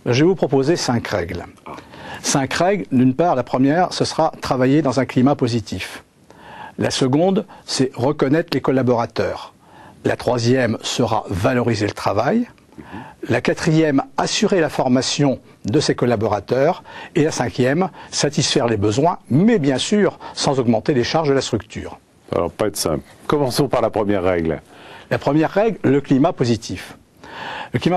Je vais vous proposer 5 règles. 5 règles, d'une part, la première, ce sera travailler dans un climat positif. La seconde, c'est reconnaître les collaborateurs. La troisième sera valoriser le travail. La quatrième, assurer la formation de ses collaborateurs. Et la cinquième, satisfaire les besoins, mais bien sûr, sans augmenter les charges de la structure. Alors, pas être simple. Commençons par la première règle. La première règle, le climat positif.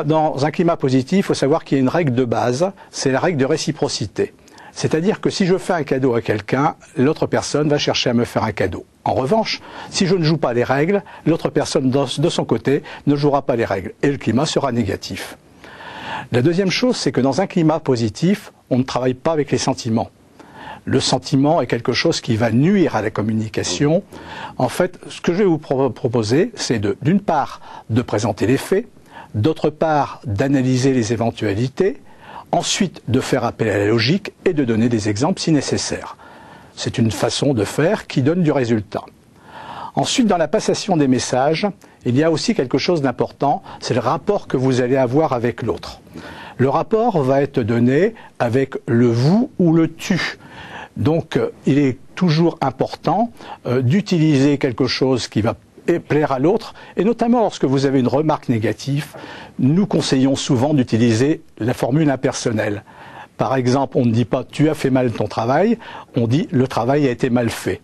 Dans un climat positif, il faut savoir qu'il y a une règle de base, c'est la règle de réciprocité. C'est-à-dire que si je fais un cadeau à quelqu'un, l'autre personne va chercher à me faire un cadeau. En revanche, si je ne joue pas les règles, l'autre personne de son côté ne jouera pas les règles et le climat sera négatif. La deuxième chose, c'est que dans un climat positif, on ne travaille pas avec les sentiments. Le sentiment est quelque chose qui va nuire à la communication. En fait, ce que je vais vous proposer, c'est d'une part de présenter les faits, d'autre part d'analyser les éventualités, ensuite de faire appel à la logique et de donner des exemples si nécessaire. C'est une façon de faire qui donne du résultat. Ensuite, dans la passation des messages, il y a aussi quelque chose d'important, c'est le rapport que vous allez avoir avec l'autre. Le rapport va être donné avec le vous ou le tu. Donc, il est toujours important d'utiliser quelque chose qui va plaire à l'autre, et notamment lorsque vous avez une remarque négative, nous conseillons souvent d'utiliser la formule impersonnelle. Par exemple, on ne dit pas « tu as fait mal ton travail », on dit « le travail a été mal fait ».